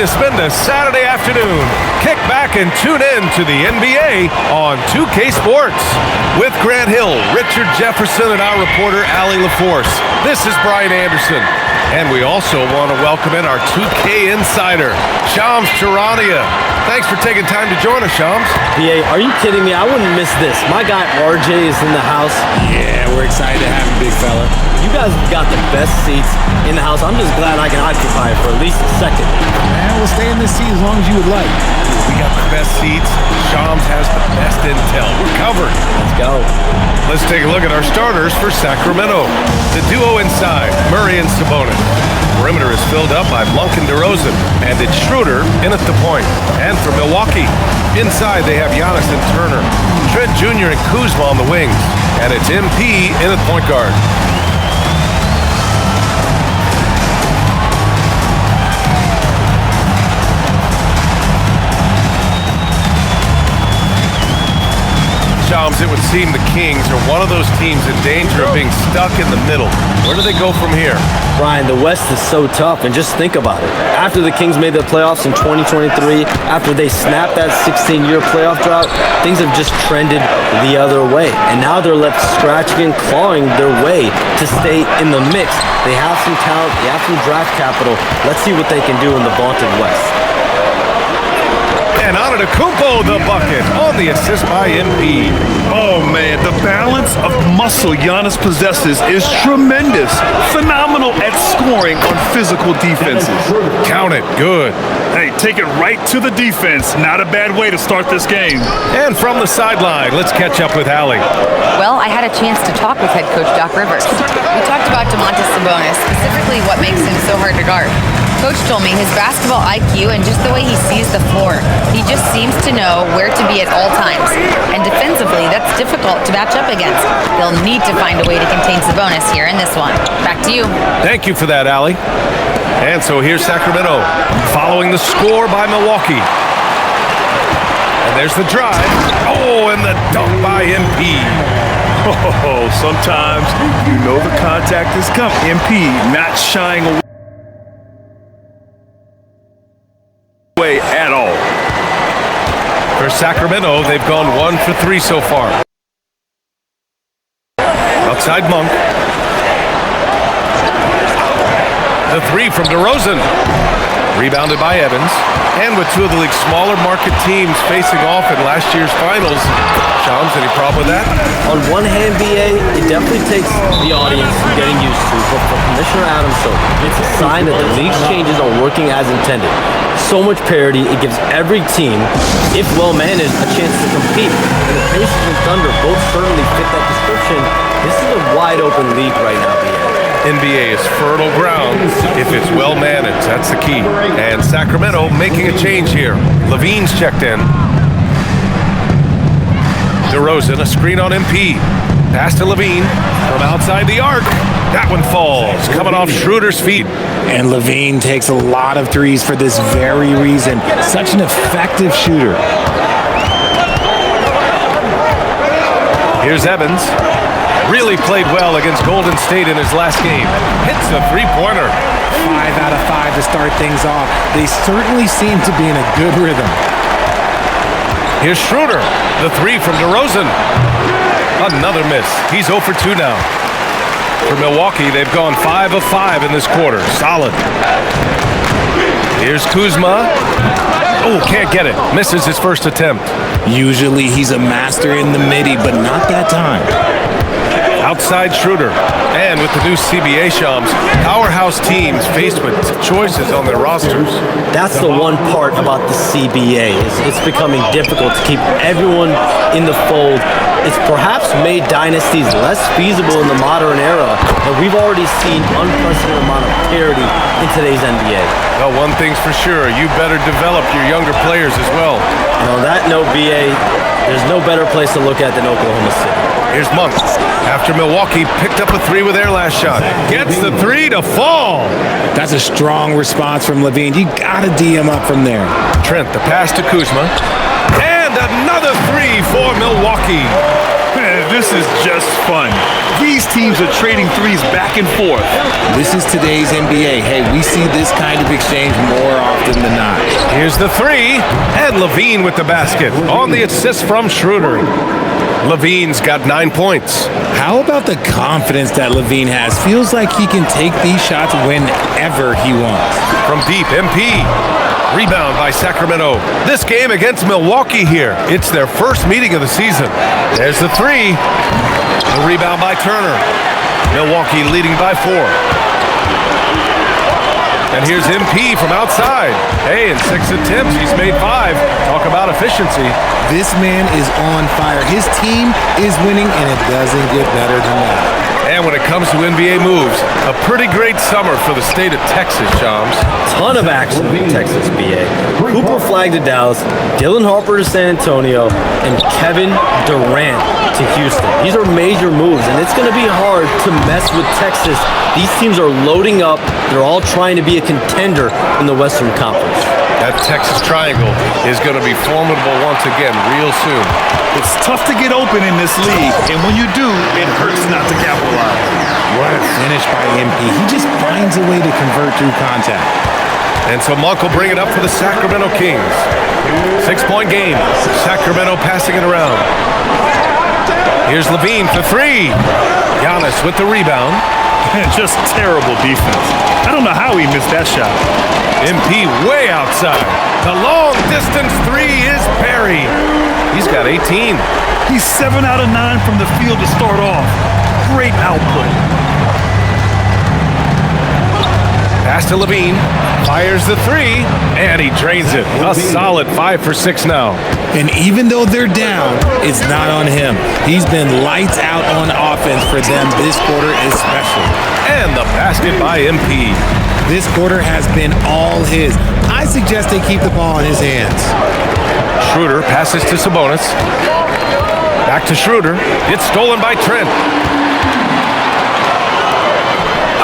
to spend a Saturday afternoon. Kick back and tune in to the NBA on 2K Sports. With Grant Hill, Richard Jefferson, and our reporter, Allie LaForce. This is Brian Anderson. And we also want to welcome in our 2K insider, Shams Charania. Thanks for taking time to join us, Shams. BA, are you kidding me? I wouldn't miss this. My guy RJ is in the house. Yeah, we're excited to have him, big fella. You guys have got the best seats in the house. I'm just glad I can occupy it for at least a second. Man, we'll stay in this seat as long as you would like. We got the best seats. Shams has the best intel. We're covered. Let's go. Let's take a look at our starters for Sacramento. The duo inside, Murray and Sabonis. Perimeter is filled up by Monk and DeRozan, and it's Schroeder in at the point. And for Milwaukee, inside they have Giannis and Turner, Trent Jr. and Kuzma on the wings, and it's MP in at point guard. Shams, it would seem the Kings are one of those teams in danger of being stuck in the middle. Where do they go from here? Brian, the West is so tough, and just think about it. After the Kings made the playoffs in 2023, after they snapped that 16-year playoff drought, things have just trended the other way. And now they're left scratching and clawing their way to stay in the mix. They have some talent, they have some draft capital. Let's see what they can do in the vaunted West. And Antetokounmpo the bucket on the assist by MP. Oh man, the balance of muscle Giannis possesses is tremendous. Phenomenal at scoring on physical defenses. Count it, good. Hey, take it right to the defense. Not a bad way to start this game. And from the sideline, let's catch up with Allie. Well, I had a chance to talk with head coach Doc Rivers. We talked about Domantas Sabonis, specifically what makes him so hard to guard. Coach told me his basketball IQ and just the way he sees the floor. He just seems to know where to be at all times. And defensively, that's difficult to match up against. They'll need to find a way to contain Sabonis here in this one. Back to you. Thank you for that, Allie. And so here's Sacramento, following the score by Milwaukee. And there's the drive. Oh, and the dunk by MP. Oh, sometimes you know the contact is coming. MP not shying away at all. For Sacramento, they've gone 1 for 3 so far. Outside Monk. The three from DeRozan. Rebounded by Evans. And with two of the league's smaller market teams facing off in last year's finals, Shams, any problem with that? On one hand, BA, it definitely takes the audience getting used to, but for Commissioner Adams, it's a sign that the league's changes are working as intended. So much parity, it gives every team, if well managed, a chance to compete. And the Pacers and Thunder both certainly fit that description. This is a wide open league right now, BA. NBA is fertile ground if it's well managed. That's the key. And Sacramento making a change here. Levine's checked in. DeRozan, a screen on MP. Pass to Levine from outside the arc. That one falls, coming off Schroeder's feet. And Levine takes a lot of threes for this very reason. Such an effective shooter. Here's Evans. Really played well against Golden State in his last game. Hits a three-pointer. 5 out of 5 to start things off. They certainly seem to be in a good rhythm. Here's Schroeder. The three from DeRozan. Another miss. He's 0 for 2 now. For Milwaukee, they've gone 5 of 5 in this quarter. Solid. Here's Kuzma. Oh, can't get it. Misses his first attempt. Usually he's a master in the midi, but not that time. Outside Schroeder. And with the new CBA, Shams, powerhouse teams faced with choices on their rosters. That's the one part about the CBA. It's becoming difficult to keep everyone in the fold. It's perhaps made dynasties less feasible in the modern era, but we've already seen unprecedented amount of parity in today's NBA. Well, one thing's for sure, you better develop your younger players as well. And on that note, BA, there's no better place to look at than Oklahoma City. Here's Monk. After Milwaukee picked up a three with their last shot. Gets the three to fall. That's a strong response from Levine. You gotta D him up from there. Trent, the pass to Kuzma. And another three for Milwaukee. This is just fun. These teams are trading threes back and forth. This is today's NBA. Hey, we see this kind of exchange more often than not. Here's the three, and Levine with the basket on the assist from Schroeder. Levine's got 9 points. How about the confidence that Levine has? Feels like he can take these shots whenever he wants. From deep, MP. Rebound by Sacramento. This game against Milwaukee here. It's their first meeting of the season. There's the three. The rebound by Turner. Milwaukee leading by 4. And here's MP from outside. Hey, in 6 attempts, he's made 5. Talk about efficiency. This man is on fire. His team is winning, and it doesn't get better than that. And when it comes to NBA moves, a pretty great summer for the state of Texas, Shams. Ton of action in Texas, BA. Cooper Flag to Dallas, Dylan Harper to San Antonio, and Kevin Durant to Houston. These are major moves, and it's going to be hard to mess with Texas. These teams are loading up. They're all trying to be a contender in the Western Conference. That Texas Triangle is going to be formidable once again real soon. It's tough to get open in this league, and when you do, it hurts not to capitalize. What a finish by MP. He just finds a way to convert through contact. And so Monk will bring it up for the Sacramento Kings. 6-point game. Sacramento passing it around. Here's Levine for 3. Giannis with the rebound. Just terrible defense. I don't know how he missed that shot. MP way outside. The long distance 3 is Perry. He's got 18. He's 7 out of 9 from the field to start off. Great output. Pass to Levine. Fires the 3. And he drains it. A solid 5 for 6 now. And even though they're down, it's not on him. He's been lights out on offense for them this quarter especially. And the basket by MP. This quarter has been all his. I suggest they keep the ball in his hands. Schroeder passes to Sabonis. Back to Schroeder. It's stolen by Trent.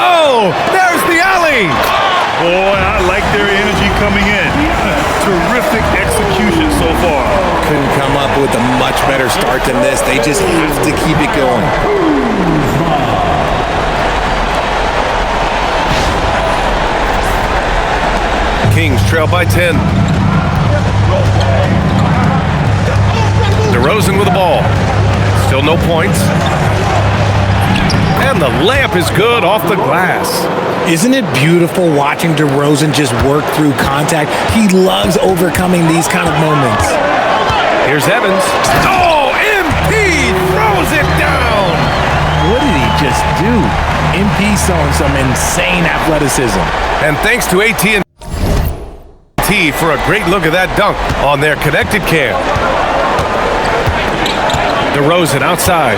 Oh, there's the alley. Boy, I like their energy coming in. Terrific execution so far. Couldn't come up with a much better start than this. They just have to keep it going. Kings trail by 10. DeRozan with the ball. Still no points. And the layup is good off the glass. Isn't it beautiful watching DeRozan just work through contact? He loves overcoming these kind of moments. Here's Evans. Oh, MP throws it down. What did he just do? MP showing some insane athleticism. And thanks to AT&T for a great look at that dunk on their connected cam. DeRozan outside.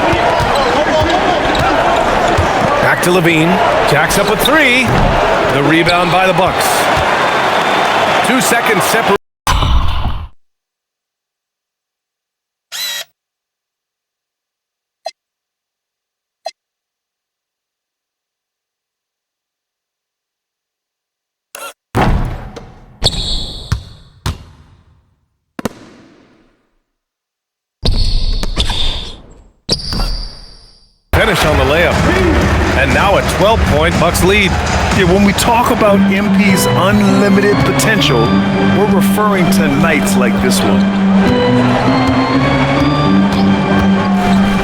Back to Levine. Jacks up a 3. The rebound by the Bucks. 2 seconds separate. Finish on the layup. And now a 12-point Bucks lead. Yeah, when we talk about MP's unlimited potential, we're referring to nights like this one.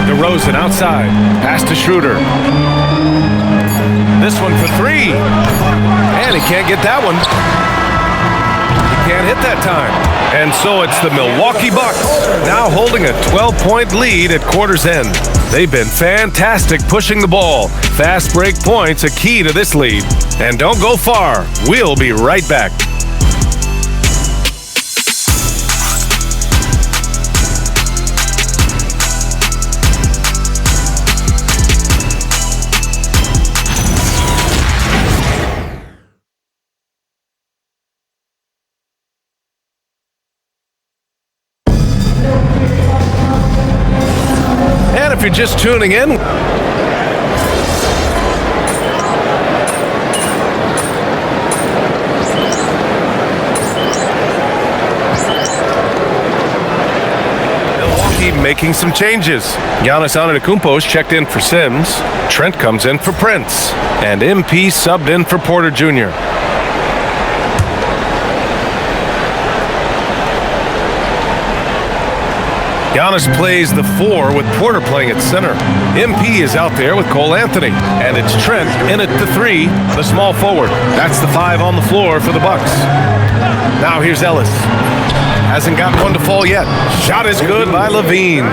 DeRozan outside. Pass to Schroeder. This one for 3. And he can't get that one. He can't hit that time. And so it's the Milwaukee Bucks now holding a 12-point lead at quarter's end. They've been fantastic pushing the ball. Fast break points a key to this lead. And don't go far. We'll be right back. If you're just tuning in, Milwaukee Milwaukee making some changes. Giannis Antetokounmpo's checked in for Sims. Trent comes in for Prince. And MP subbed in for Porter Jr. Giannis plays the 4 with Porter playing at center. MP is out there with Cole Anthony. And it's Trent in at the 3, the small forward. That's the 5 on the floor for the Bucks. Now here's Ellis. Hasn't got one to fall yet. Shot is good by Levine.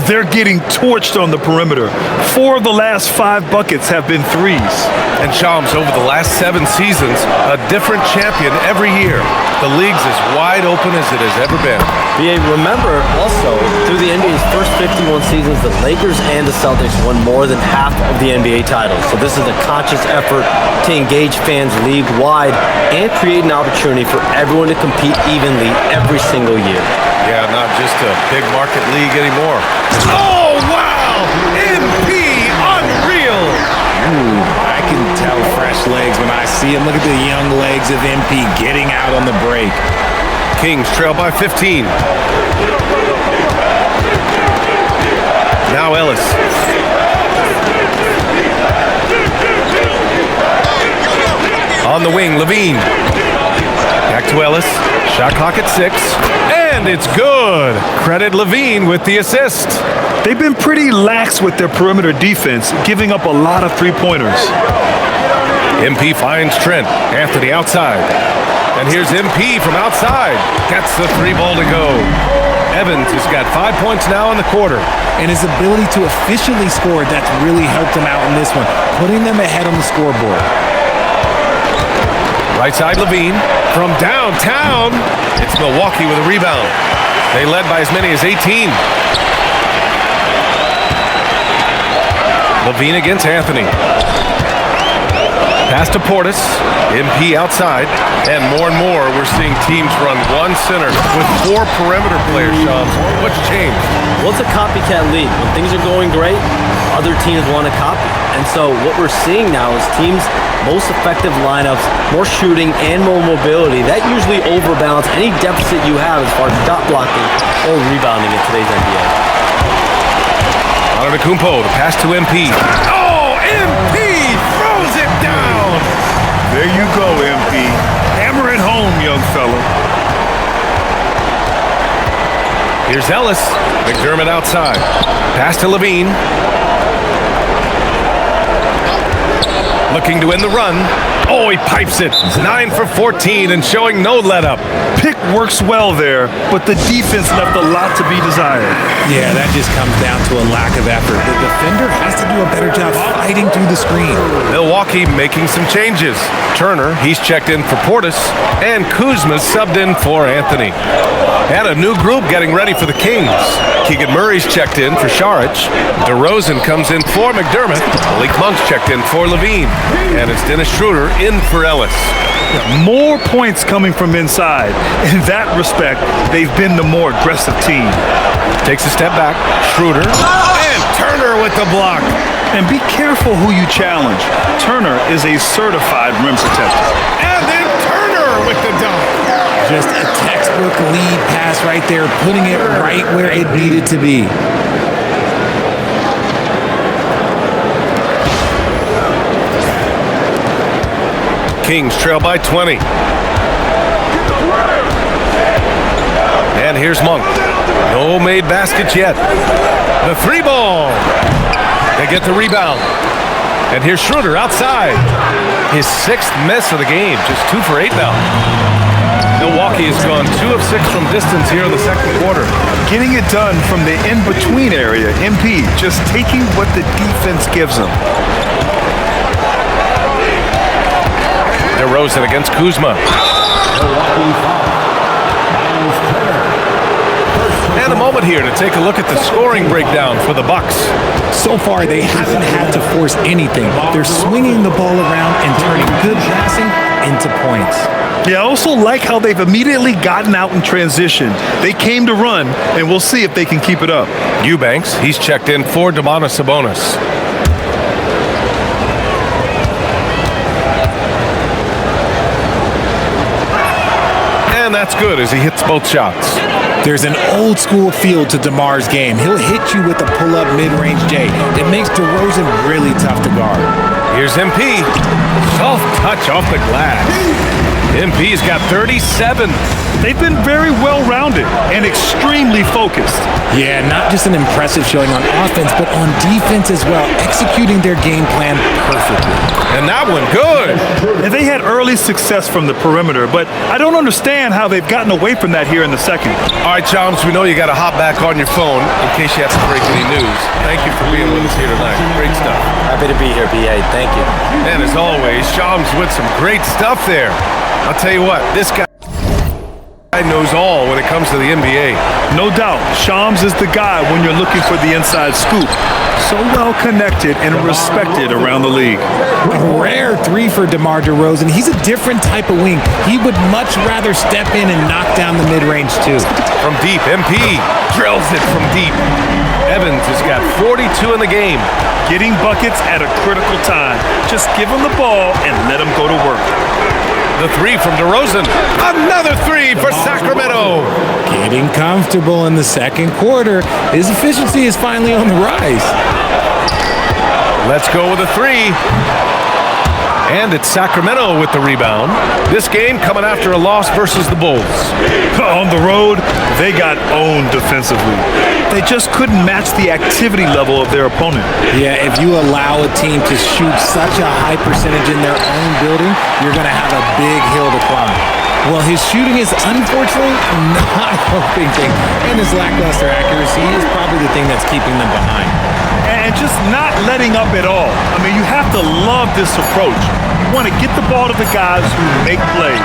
They're getting torched on the perimeter. 4 of the last 5 buckets have been threes. And Shams, over the last 7 seasons, a different champion every year. The league's as wide open as it has ever been. BA, remember also, through the NBA's first 51 seasons, the Lakers and the Celtics won more than half of the NBA titles. So this is a conscious effort to engage fans league-wide and create an opportunity for everyone to compete evenly every single year. Yeah, not just a big market league anymore. Oh, wow! MP, unreal! Ooh, I can tell fresh legs when I see him. Look at the young legs of MP getting out on the break. Kings trail by 15. Now Ellis. On the wing, Levine. Back to Ellis. Shot clock at 6. And it's good. Credit Levine with the assist. They've been pretty lax with their perimeter defense, giving up a lot of three-pointers. MP finds Trent. Anthony outside. And here's MP from outside. Gets the 3 ball to go. Evans has got 5 points now in the quarter. And his ability to efficiently score, that's really helped him out in this one, putting them ahead on the scoreboard. Right side Levine from downtown. It's Milwaukee with a rebound. They led by as many as 18. Levine against Anthony. Pass to Portis. MP outside. And more we're seeing teams run one center with 4 perimeter players, Sean. What's changed? Well, it's a copycat league. When things are going great, other teams want to copy. And so what we're seeing now is teams' most effective lineups, more shooting and more mobility. That usually overbalance any deficit you have as far as shot blocking or rebounding in today's NBA. Antetokounmpo, the pass to MP. Oh, MP throws it down. There you go, MP. Hammer it home, young fella. Here's Ellis. McDermott outside. Pass to Levine. Looking to win the run. Oh, he pipes it. 9 for 14 and showing no let-up. Pick works well there, but the defense left a lot to be desired. Yeah, that just comes down to a lack of effort. The defender has to do a better job fighting through the screen. Milwaukee making some changes. Turner, he's checked in for Portis, and Kuzma subbed in for Anthony. And a new group getting ready for the Kings. Keegan Murray's checked in for Šarić. DeRozan comes in for McDermott. Malik Monk's checked in for Levine. And it's Dennis Schroeder in for Ellis. More points coming from inside. In that respect, they've been the more aggressive team. Takes a step back. Schroeder. And Turner with the block. And be careful who you challenge. Turner is a certified rim protector. And then Turner with the dunk. Just a textbook lead pass right there, putting it right where it needed to be. Kings trail by 20. And here's Monk. No made baskets yet. The 3 ball. They get the rebound. And here's Schroeder outside. His 6th miss of the game. Just 2 for 8 now. Milwaukee has gone 2 of 6 from distance here in the second quarter. Getting it done from the in-between area. MP just taking what the defense gives them. DeRozan against Kuzma. And a moment here to take a look at the scoring breakdown for the Bucks. So far, they haven't had to force anything. They're swinging the ball around and turning good passing into points. Yeah, I also like how they've immediately gotten out in transition. They came to run, and we'll see if they can keep it up. Eubanks, he's checked in for Domantas Sabonis. And And that's good as he hits both shots. There's an old school feel to DeMar's game. He'll hit you with a pull-up mid-range J. It makes DeRozan really tough to guard. Here's MP. Soft touch off the glass. MP's got 37. They've been very well-rounded and extremely focused. Yeah, not just an impressive showing on offense, but on defense as well, executing their game plan perfectly. And that one good. And they had early success from the perimeter, but I don't understand how they've gotten away from that here in the second. All right, Chums, we know you got to hop back on your phone in case you have to break any news. Thank you for being with us here tonight. Great stuff. Happy to be here, BA. Thank you. And as always, Chums with some great stuff there. I'll tell you what, this guy knows all when it comes to the NBA. No doubt, Shams is the guy when you're looking for the inside scoop. So well connected and respected around the league. A rare three for DeMar DeRozan. He's a different type of wing. He would much rather step in and knock down the mid-range too. From deep, MP drills it from deep. Evans has got 42 in the game. Getting buckets at a critical time. Just give him the ball and let him go to work. The three from DeRozan. Another three for Sacramento. Getting comfortable in the second quarter. His efficiency is finally on the rise. Let's go with a three. And it's Sacramento with the rebound. This game coming after a loss versus the Bulls. On the road, they got owned defensively. They just couldn't match the activity level of their opponent. Yeah, if you allow a team to shoot such a high percentage in their own building, you're going to have a big hill to climb. Well, his shooting is unfortunately not helping things, and his lackluster accuracy is probably the thing that's keeping them behind. And just not letting up at all. I mean, you have to love this approach. You want to get the ball to the guys who make plays.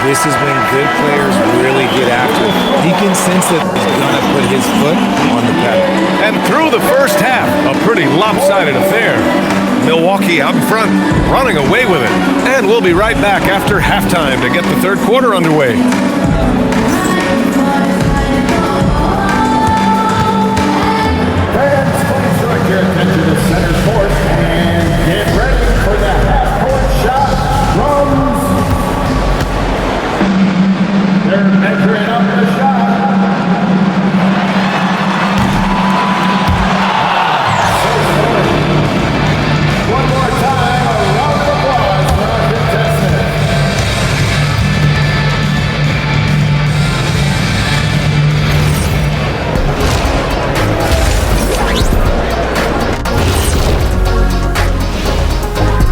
This is when good players really get after it. He can sense that he's going to put his foot on the pedal. And through the first half, a pretty lopsided affair. Milwaukee out in front, running away with it. And we'll be right back after halftime to get the third quarter underway. Your attention to center court and get ready for the half-court shot drums. They're measuring up the shot. One more time, a round of applause for our contestants.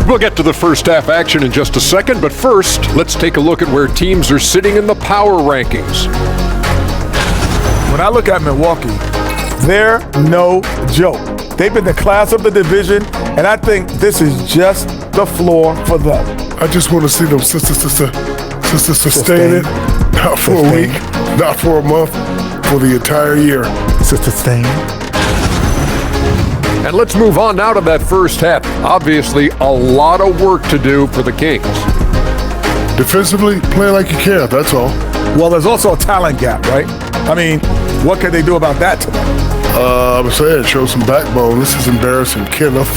We'll get to the first half action in just a second, but first, let's take a look at where teams are sitting in the power rankings. When I look at Milwaukee, they're no joke. They've been the class of the division, and I think this is just the floor for them. I just want to see them sisters sustain it, not for a week, not for a month, for the entire year. Sustain. And let's move on now to that first half. Obviously, a lot of work to do for the Kings. Defensively, play like you care, that's all. Well, there's also a talent gap, right? I mean, what can they do about that tonight? I'm saying, show some backbone. This is embarrassing, Kenneth.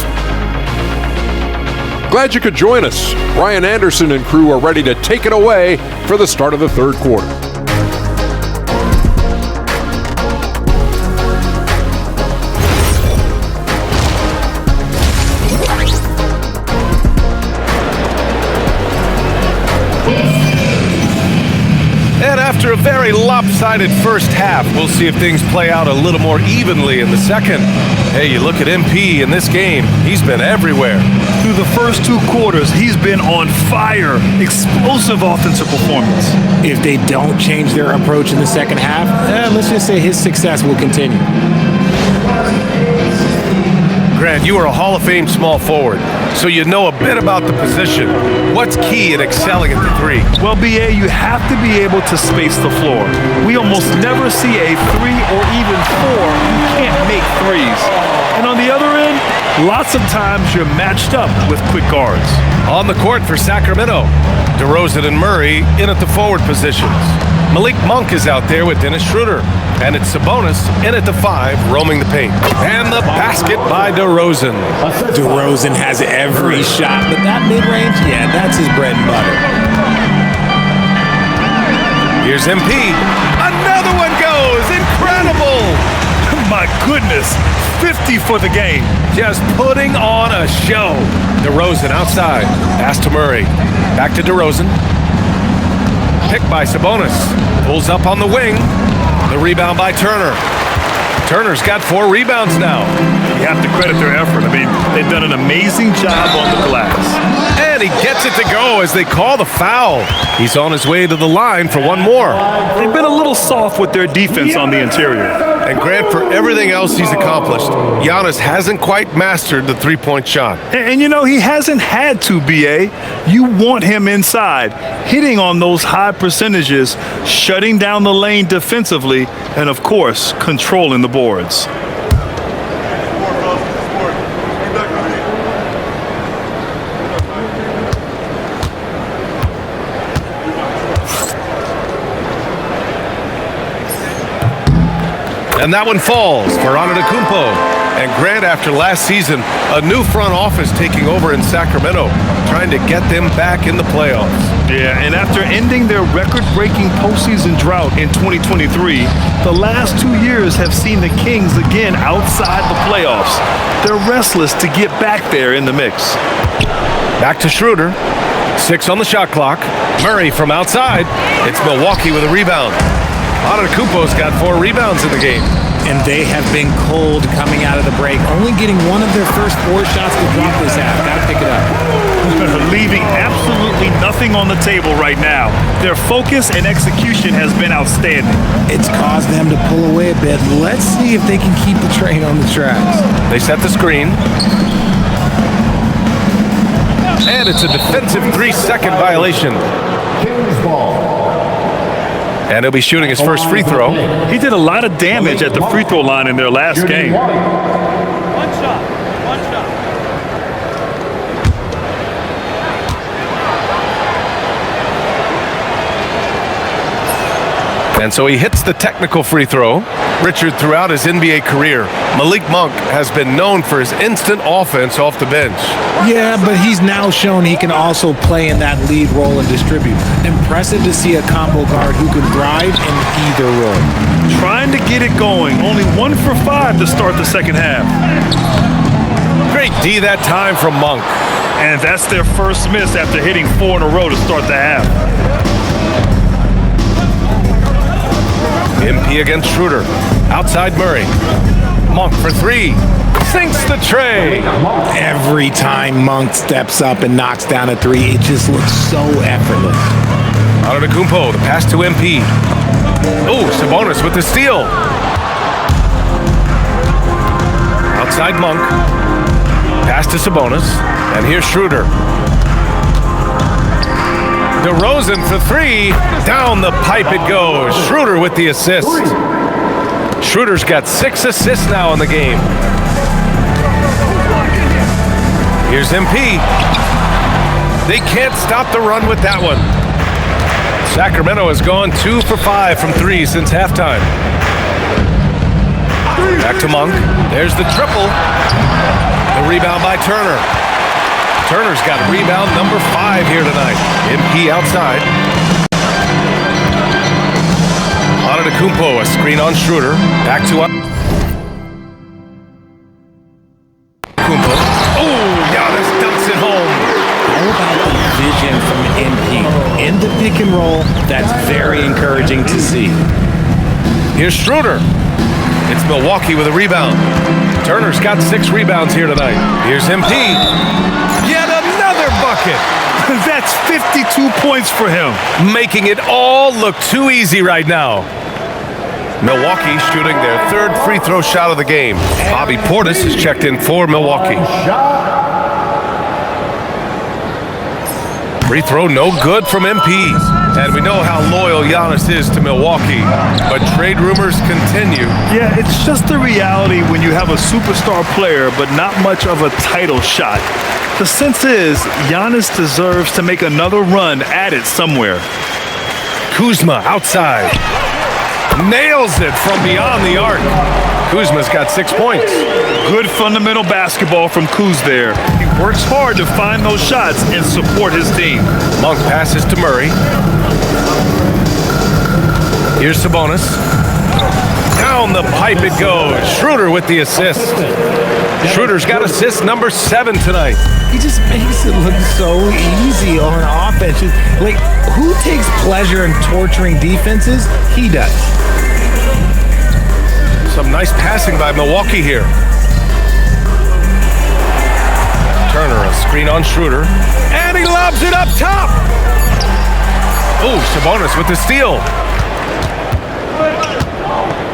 Glad you could join us. Ryan Anderson and crew are ready to take it away for the start of the third quarter. And after a very lopsided first half, we'll see if things play out a little more evenly in the second. Hey, you look at MP in this game, he's been everywhere. Through the first two quarters, he's been on fire. Explosive offensive performance. If they don't change their approach in the second half, let's just say his success will continue. Grant, you are a Hall of Fame small forward, so you know a bit about the position. What's key in excelling at the three? Well, BA, you have to be able to space the floor. We almost never see a 3 or even 4 who can't make threes. And on the other end, lots of times you're matched up with quick guards. On the court for Sacramento, DeRozan and Murray in at the forward positions. Malik Monk is out there with Dennis Schroeder. And it's Sabonis in at the 5, roaming the paint. And the basket by DeRozan. DeRozan has every shot, but that mid-range, yeah, that's his bread and butter. Here's MP. Another one goes. Incredible. My goodness, 50 for the game. Just putting on a show. DeRozan outside. Pass to Murray. Back to DeRozan. Picked by Sabonis. Pulls up on the wing. The rebound by Turner. Turner's got 4 rebounds now. You have to credit their effort. I mean, they've done an amazing job on the glass. And he gets it to go as they call the foul. He's on his way to the line for one more. They've been a little soft with their defense on the interior. And Grant, for everything else he's accomplished, Giannis hasn't quite mastered the three-point shot. And you know, he hasn't had to, B.A. You want him inside, hitting on those high percentages, shutting down the lane defensively, and of course, controlling the boards. And that one falls for Antetokounmpo. And Grant, after last season, a new front office taking over in Sacramento, trying to get them back in the playoffs. Yeah, and after ending their record-breaking postseason drought in 2023, the last 2 years have seen the Kings again outside the playoffs. They're restless to get back there in the mix. Back to Schroeder. 6 on the shot clock. Murray from outside. It's Milwaukee with a rebound. Antetokounmpo's got 4 rebounds in the game. And they have been cold coming out of the break, only getting one of their first 4 shots to drop this half. Got to pick it up. Leaving absolutely nothing on the table right now. Their focus and execution has been outstanding. It's caused them to pull away a bit. Let's see if they can keep the train on the tracks. They set the screen. And it's a defensive 3-second violation. Kings ball. And he'll be shooting his first free throw. He did a lot of damage at the free throw line in their last game. One shot. And so he hits the technical free throw. Richard, throughout his NBA career, Malik Monk has been known for his instant offense off the bench. Yeah, but he's now shown he can also play in that lead role and distribute. Impressive to see a combo guard who can thrive in either role. Trying to get it going. Only 1 for 5 to start the second half. Great D that time from Monk. And that's their first miss after hitting 4 in a row to start the half. MP against Schroeder. Outside Murray. Monk for 3. Sinks the tray. Every time Monk steps up and knocks down a 3, it just looks so effortless. Antetokounmpo, the pass to MP. Oh, Sabonis with the steal. Outside Monk. Pass to Sabonis. And here's Schroeder. DeRozan for 3. Down the pipe it goes. Schroeder with the assist. Schroeder's got 6 assists now in the game. Here's MP. They can't stop the run with that one. Sacramento has gone 2 for 5 from 3 since halftime. Back to Monk. There's the triple. The rebound by Turner. Turner's got rebound number 5 here tonight. MP outside. Antetokounmpo, a screen on Schroeder. Back to Antetokounmpo. Oh, Giannis dumps it home. How about the vision from MP? In the pick and roll, that's very encouraging to see. Here's Schroeder. It's Milwaukee with a rebound. Turner's got 6 rebounds here tonight. Here's MP. Yet another bucket. That's 52 points for him. Making it all look too easy right now. Milwaukee shooting their 3rd free throw shot of the game. Bobby Portis is checked in for Milwaukee. Free throw no good from MP. And we know how loyal Giannis is to Milwaukee. But trade rumors continue. Yeah, it's just the reality when you have a superstar player but not much of a title shot. The sense is Giannis deserves to make another run at it somewhere. Kuzma outside. Nails it from beyond the arc. Kuzma's got 6 points. Good fundamental basketball from Kuz there. He works hard to find those shots and support his team. Monk passes to Murray. Here's Sabonis. Down the pipe it goes. Schroeder with the assist. Schroeder's got assist number 7 tonight. He just makes it look so easy on offense. Like, who takes pleasure in torturing defenses? He does. Some nice passing by Milwaukee here. Turner, a screen on Schroeder. And he lobs it up top. Oh, Sabonis with the steal.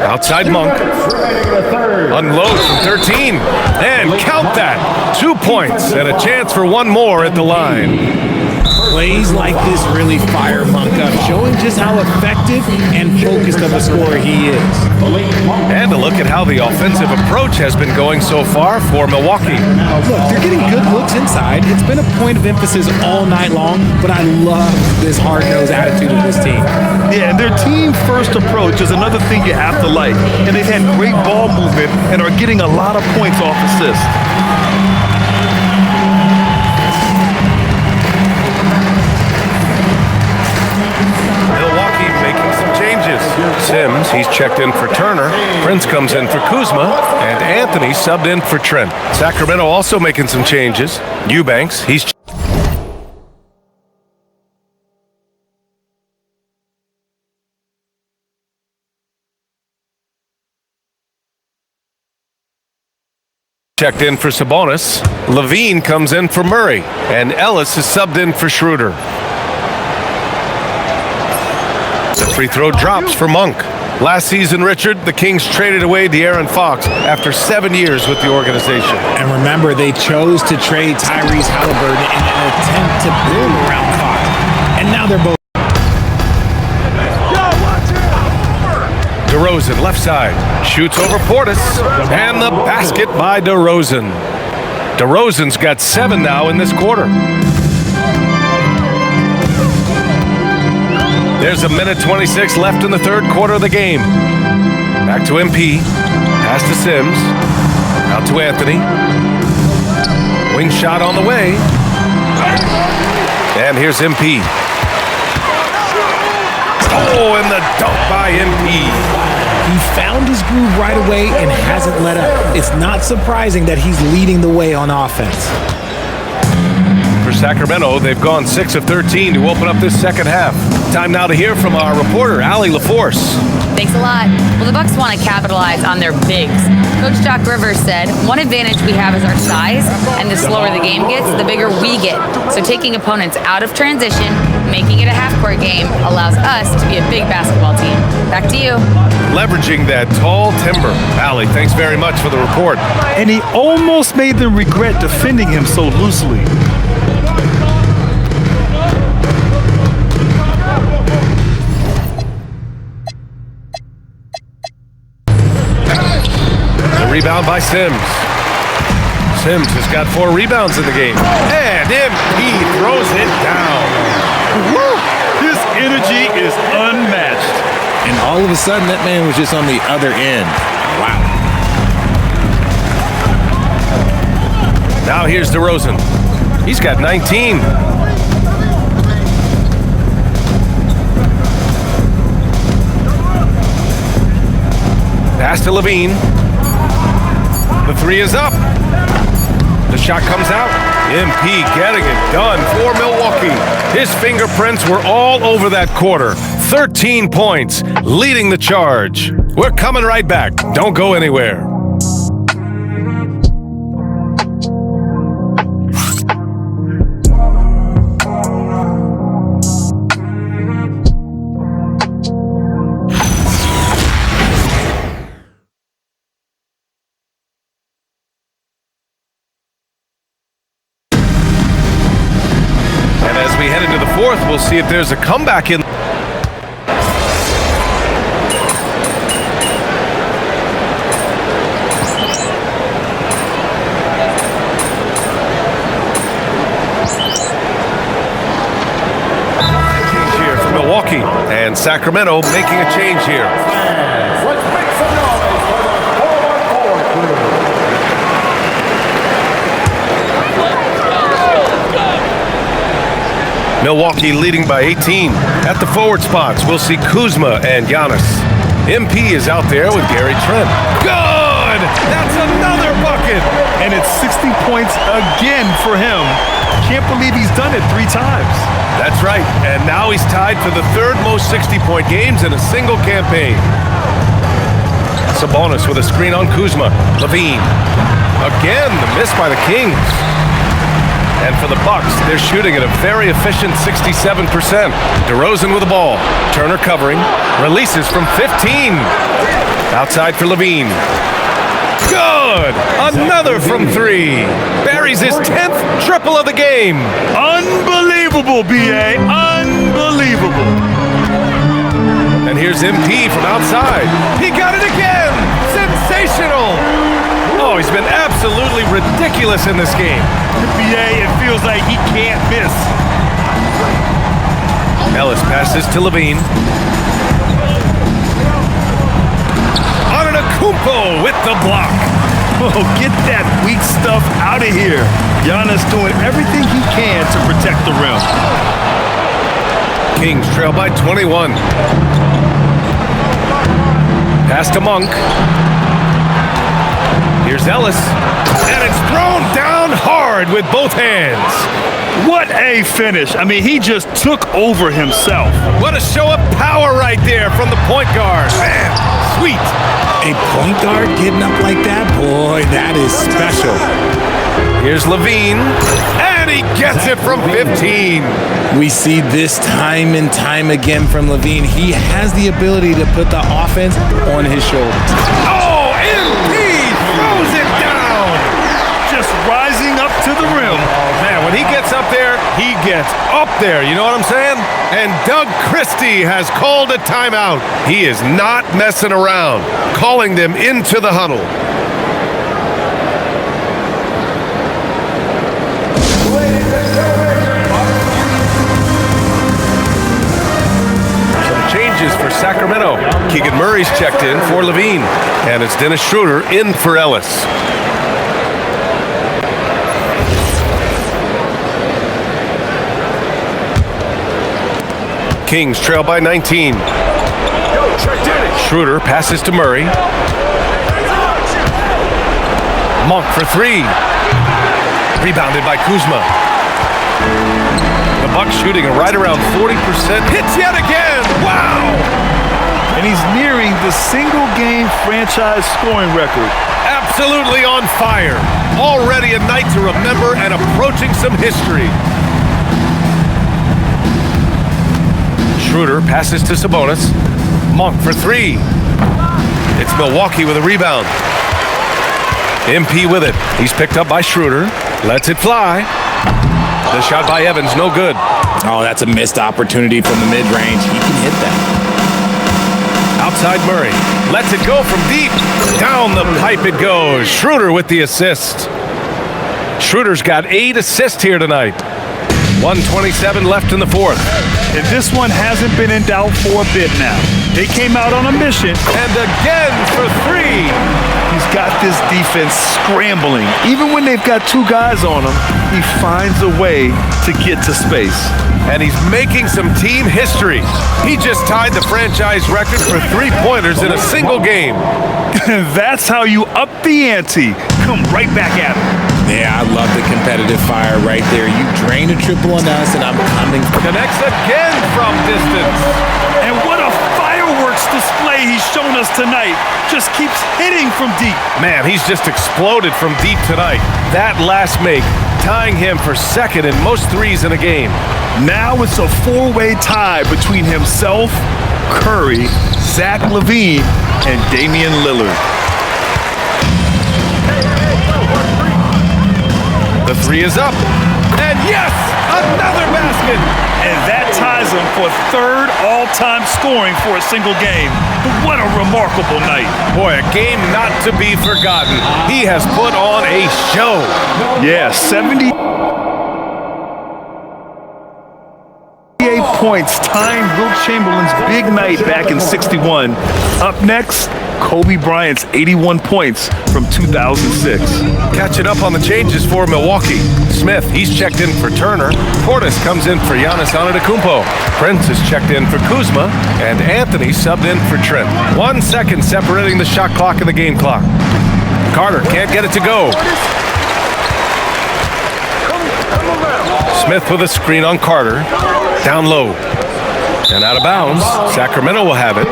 Outside Monk. Unloads from 13. And count that. 2 points and a chance for one more at the line. Plays like this really fire Monk up, showing just how effective and focused of a scorer he is. And a look at how the offensive approach has been going so far for Milwaukee. Look, they're getting good looks inside. It's been a point of emphasis all night long, but I love this hard-nosed attitude of this team. Yeah, and their team-first approach is another thing you have to like. And they've had great ball movement and are getting a lot of points off assists. Sims, he's checked in for Turner. Prince comes in for Kuzma. And Anthony subbed in for Trent. Sacramento also making some changes. Eubanks, he's checked in for Sabonis. Levine comes in for Murray. And Ellis is subbed in for Schroeder. The free throw drops for Monk. Last season, Richard, the Kings traded away De'Aaron Fox after 7 years with the organization. And remember, they chose to trade Tyrese Halliburton in an attempt to build around Fox. And now they're both. DeRozan, left side, shoots over Portis. And the basket by DeRozan. DeRozan's got 7 now in this quarter. There's a minute 26 left in the third quarter of the game. Back to MP. Pass to Sims. Out to Anthony. Wing shot on the way. And here's MP. Oh, and the dunk by MP. He found his groove right away and hasn't let up. It's not surprising that he's leading the way on offense. For Sacramento, they've gone 6 of 13 to open up this second half. Time now to hear from our reporter, Allie LaForce. Thanks a lot. Well, the Bucks want to capitalize on their bigs. Coach Doc Rivers said, one advantage we have is our size, and the slower the game gets, the bigger we get. So taking opponents out of transition, making it a half-court game, allows us to be a big basketball team. Back to you. Leveraging that tall timber. Allie, thanks very much for the report. And he almost made them regret defending him so loosely. Rebound by Sims. Sims has got 4 rebounds in the game. And MP throws it down. Woo! His energy is unmatched. And all of a sudden, that man was just on the other end. Wow. Now here's DeRozan. He's got 19. Pass to Levine. The 3 is up. The shot comes out. MP getting it done for Milwaukee. His fingerprints were all over that quarter. 13 points, leading the charge. We're coming right back. Don't go anywhere. We'll see if there's a comeback in. Change here for Milwaukee, and Sacramento making a change here. Let's make some noise for the 4-on-4 crew. Milwaukee leading by 18. At the forward spots, we'll see Kuzma and Giannis. MP is out there with Gary Trent. Good! That's another bucket! And it's 60 points again for him. Can't believe he's done it 3 times. That's right, and now he's tied for the 3rd most 60-point games in a single campaign. Sabonis with a screen on Kuzma. Levine. Again, the miss by the Kings. And for the Bucks, they're shooting at a very efficient 67%. DeRozan with the ball. Turner covering. Releases from 15. Outside for Levine. Good! Another from 3. Buries his 10th triple of the game. Unbelievable, B.A. Unbelievable. And here's MP from outside. He got it again! Sensational! Oh, he's been absolutely ridiculous in this game. B.A., it feels like he can't miss. Ellis passes to Levine. Antetokounmpo with the block. Oh, get that weak stuff out of here. Giannis doing everything he can to protect the rim. Kings trail by 21. Pass to Monk. Here's Ellis. And it's thrown down hard with both hands. What a finish. I mean, he just took over himself. What a show of power right there from the point guard. Man, sweet. A point guard getting up like that? Boy, that is special. Here's Levine. And he gets it from 15. We see this time and time again from Levine. He has the ability to put the offense on his shoulders. Oh, MP throws it down. Just rising up to the rim. Man, when he gets up there, he gets up there. You know what I'm saying? And Doug Christie has called a timeout. He is not messing around, calling them into the huddle. Changes for Sacramento. Keegan Murray's checked in for Levine. And it's Dennis Schroeder in for Ellis. Kings trail by 19. Schroeder passes to Murray. Monk for 3. Rebounded by Kuzma. The Bucks shooting right around 40%. Hits yet again! Wow! And he's nearing the single-game franchise scoring record. Absolutely on fire. Already a night to remember and approaching some history. Schroeder passes to Sabonis. Monk for 3. It's Milwaukee with a rebound. MP with it. He's picked up by Schroeder. Lets it fly. The shot by Evans, no good. Oh, that's a missed opportunity from the mid-range. He can hit that. Outside Murray. Lets it go from deep. Down the pipe it goes. Schroeder with the assist. Schroeder's got 8 assists here tonight. 1:27 left in the 4th. And this one hasn't been in doubt for a bit now. They came out on a mission. And again for 3. He's got this defense scrambling. Even when they've got 2 guys on him, he finds a way to get to space. And he's making some team history. He just tied the franchise record for 3-pointers in a single game. That's how you up the ante. Come right back at him. Yeah, I love the competitive fire right there. You drain a triple on us, and I'm coming. Connects again from distance. And what a fireworks display he's shown us tonight. Just keeps hitting from deep. Man, he's just exploded from deep tonight. That last make, tying him for 2nd in most threes in a game. Now it's a 4-way tie between himself, Curry, Zach LaVine, and Damian Lillard. The 3 is up. And yes, another basket. And that ties him for 3rd all-time scoring for a single game. What a remarkable night. Boy, a game not to be forgotten. He has put on a show. Yeah, 78 points, tying Wilt Chamberlain's big night back in '61. Up next, Kobe Bryant's 81 points from 2006. Catching up on the changes for Milwaukee. Smith, he's checked in for Turner. Portis comes in for Giannis Antetokounmpo. Prince is checked in for Kuzma. And Anthony subbed in for Trent. 1 second separating the shot clock and the game clock. Carter can't get it to go. Smith with a screen on Carter. Down low. And out of bounds. Sacramento will have it.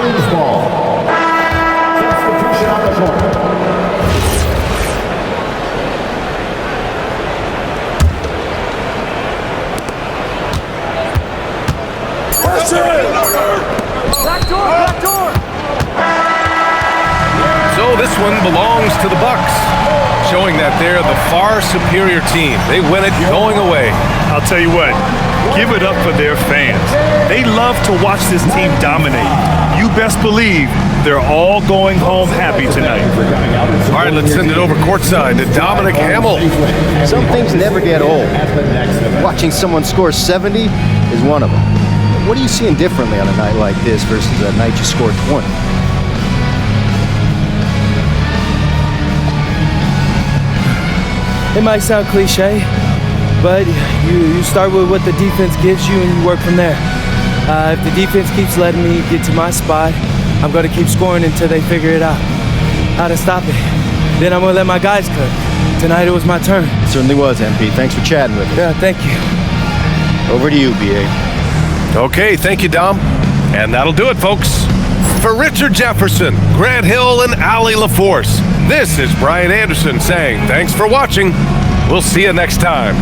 So this one belongs to the Bucks, showing that they're the far superior team. They win it going away. I'll tell you what, give it up for their fans. They love to watch this team dominate. You best believe they're all going home happy tonight. All right, let's send it over courtside to Dominic Hamill. Some things never get old. Watching someone score 70 is one of them. What are you seeing differently on a night like this versus a night you scored 20? It might sound cliche, but you start with what the defense gives you and you work from there. If the defense keeps letting me get to my spot, I'm going to keep scoring until they figure it out, how to stop it. Then I'm going to let my guys cook. Tonight it was my turn. It certainly was, MP. Thanks for chatting with us. Yeah, thank you. Over to you, BA. Okay, thank you, Dom. And that'll do it, folks. For Richard Jefferson, Grant Hill, and Allie LaForce, this is Brian Anderson saying thanks for watching. We'll see you next time.